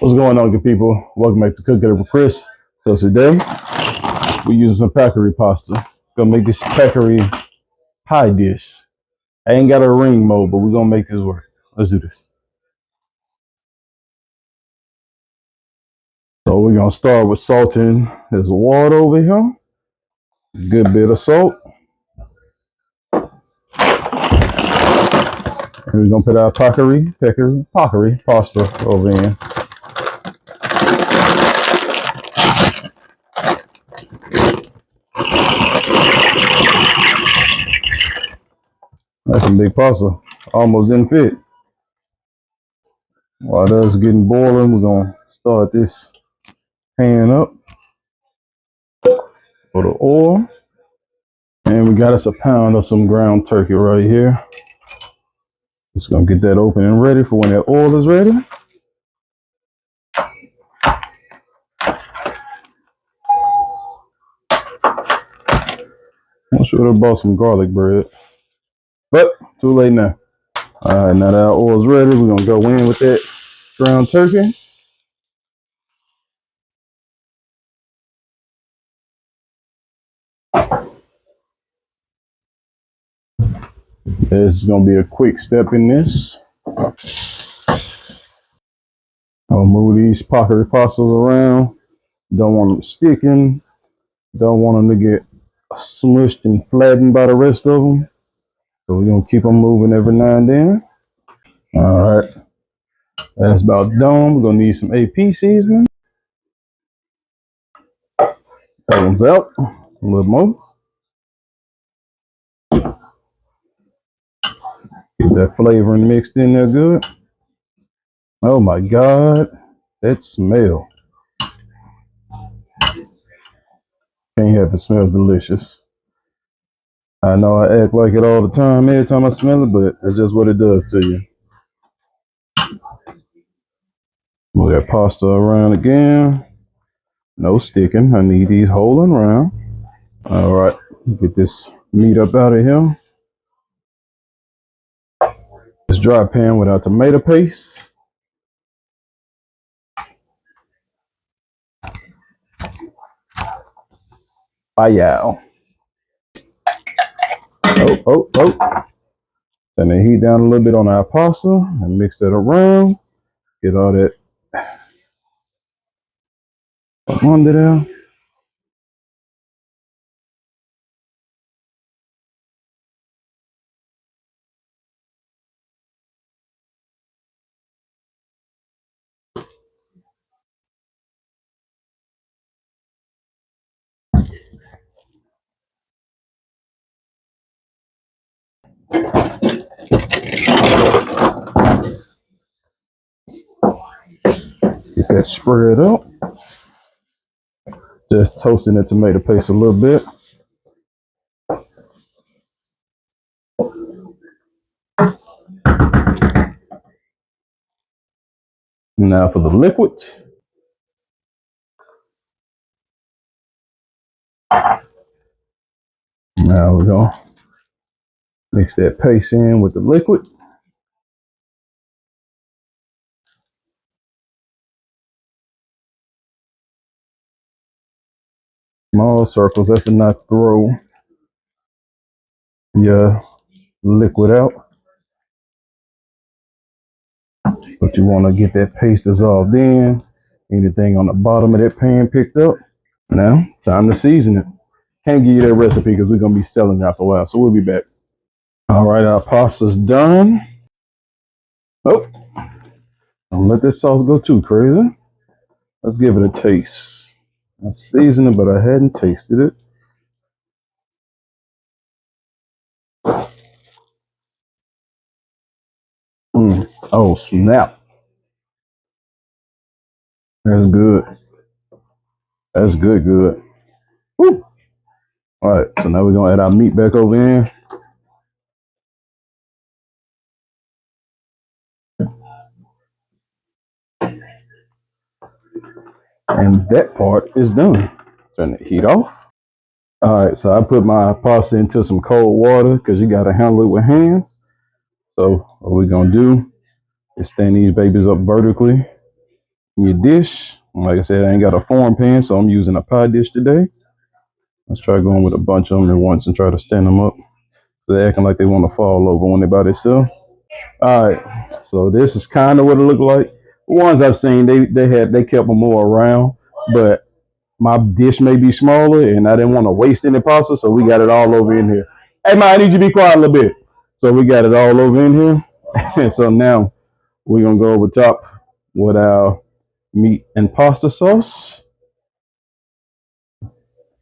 What's going on, good people? Welcome back to Cook It Up with Chris. So today we're using some Paccheri pasta. Gonna make this Paccheri pie dish. I ain't got a ring mode, but we're gonna make this work. Let's do this. So we're gonna start with salting this water over here. Good bit of salt. And we're gonna put our Paccheri pasta over in. That's some big pasta. Almost didn't fit. While that's getting boiling, we're gonna start this pan up for the oil. And we got us a pound of some ground turkey right here. Just gonna get that open and ready for when that oil is ready. I should have bought some garlic bread, but too late now. All right, now that our oil's ready, we're gonna go in with that ground turkey. There's gonna be a quick step in this. I'll move these Paccheri pastas around. Don't want them sticking. Don't want them to get smushed and flattened by the rest of them. So we're gonna keep them moving every now and then. All right, that's about done. We're gonna need some AP seasoning. That one's out. A little more. Get that flavoring mixed in there good. Oh my God, that smell. Can't help it, smells delicious. I know I act like it all the time, every time I smell it, but it's just what it does to you. Move that pasta around again. No sticking. I need these whole and round. All right, get this meat up out of here. This dry pan with our tomato paste. Fire. Oh. Turn the heat down a little bit on our pasta and mix that around. Get all that under there. Get that spread up. Just toasting the tomato paste a little bit. Now for the liquid. Now we're going to mix that paste in with the liquid. Small circles, that's to not throw your liquid out. But you want to get that paste dissolved in. Anything on the bottom of that pan picked up. Now, time to season it. Can't give you that recipe because we're going to be selling it after a while. So we'll be back. All right, our pasta's done. Oh, don't let this sauce go too crazy. Let's give it a taste. I seasoned it, but I hadn't tasted it. Oh, snap. That's good. That's good. Woo. All right, so now we're going to add our meat back over in. And that part is done. Turn the heat off. All right, so I put my pasta into some cold water because you got to handle it with hands. So what we're going to do is stand these babies up vertically in your dish. Like I said, I ain't got a form pan, so I'm using a pie dish today. Let's try going with a bunch of them at once and try to stand them up. They're acting like they want to fall over when they're by themselves. All right, so this is kind of what it looked like. The ones I've seen, they kept them more around, but my dish may be smaller, and I didn't want to waste any pasta, so we got it all over in here. Hey, man, I need you to be quiet a little bit. So we got it all over in here, and so now we're gonna go over top with our meat and pasta sauce,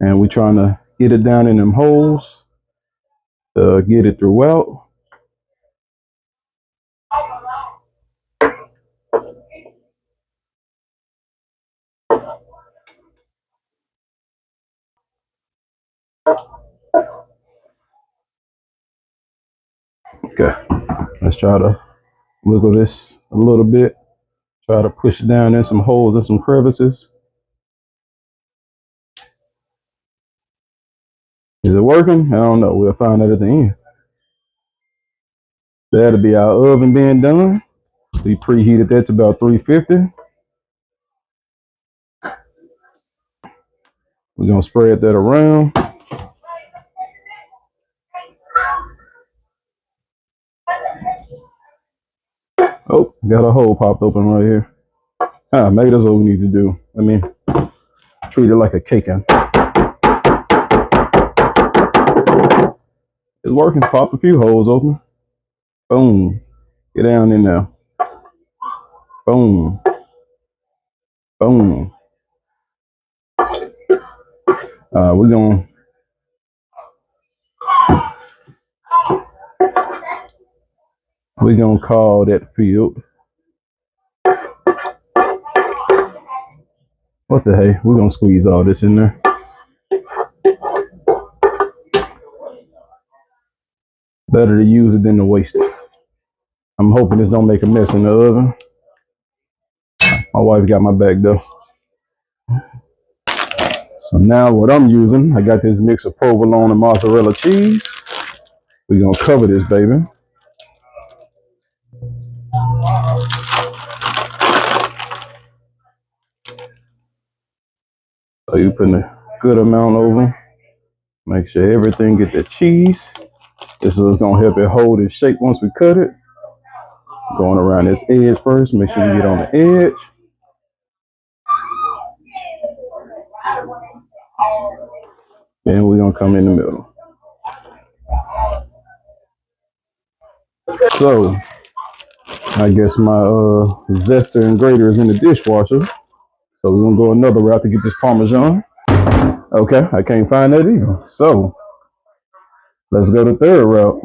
and we're trying to get it down in them holes, get it throughout. Okay, let's try to wiggle this a little bit. Try to push it down in some holes and some crevices. Is it working? I don't know. We'll find out at the end. That'll be our oven being done. We preheated that to about 350. We're gonna spread that around. Oh, got a hole popped open right here. Maybe that's what we need to do. I mean, treat it like a cake. It's working. Pop a few holes open. Boom. Get down in there. Boom. Boom. We're gonna call that field. What the hey? We're gonna squeeze all this in there. Better to use it than to waste it. I'm hoping this don't make a mess in the oven. My wife got my back though. So now what I'm using, I got this mix of provolone and mozzarella cheese. We're gonna cover this baby. So you putting a good amount over. Make sure everything get the cheese. This is gonna help it hold its shape once we cut it. Going around this edge first. Make sure we get on the edge. Then we're gonna come in the middle. So I guess my zester and grater is in the dishwasher. So we're gonna go another route to get this Parmesan. Okay, I can't find that either. So let's go the third route.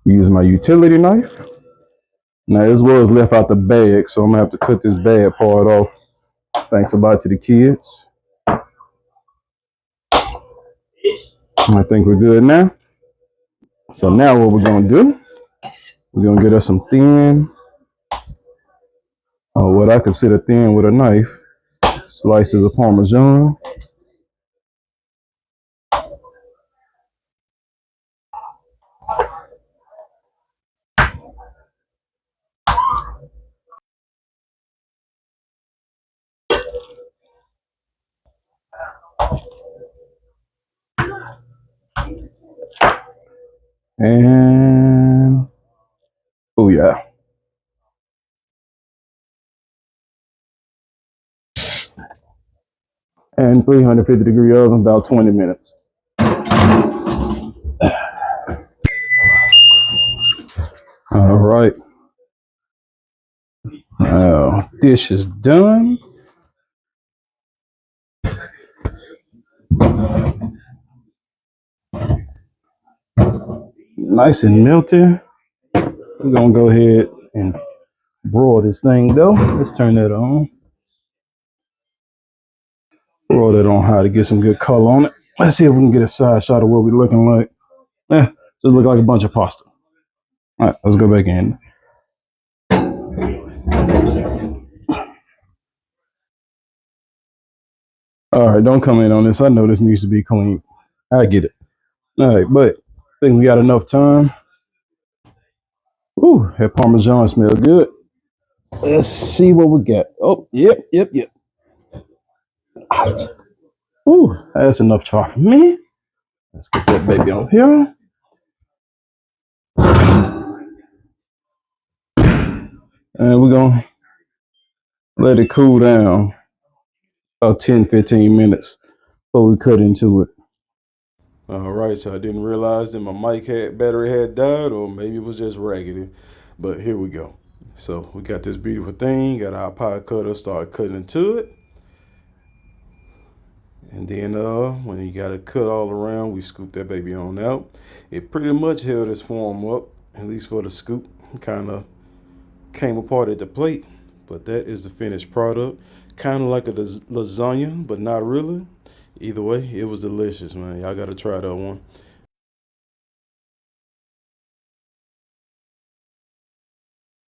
Use my utility knife. Now this was left out the bag, so I'm gonna have to cut this bad part off. Thanks a lot to the kids. I think we're good now. So now what we're gonna do, we're gonna get us some thin, or what I consider thin with a knife, slices of Parmesan. And oh yeah. And 350-degree oven, about 20 minutes. All right. Now, dish is done. Nice and melty. We're gonna go ahead and broil this thing though. Let's turn that on. Broil that on high to get some good color on it. Let's see if we can get a side shot of what we're looking like. Just look like a bunch of pasta. All right, let's go back in. All right, don't come in on this. I know this needs to be clean. I get it. All right, but I think we got enough time. Ooh, that Parmesan smells good. Let's see what we got. Oh, yep. Ouch. Ooh, that's enough char for me. Let's get that baby on here. And we're going to let it cool down about 10-15 minutes before we cut into it. All right, so I didn't realize that my battery had died, or maybe it was just raggedy. But here we go. So we got this beautiful thing, got our pie cutter, start cutting into it. And then when you got it cut all around, we scoop that baby on out. It pretty much held its form up, at least for the scoop. Kind of came apart at the plate, but that is the finished product. Kind of like a lasagna, but not really. Either way, it was delicious, man. Y'all got to try that one.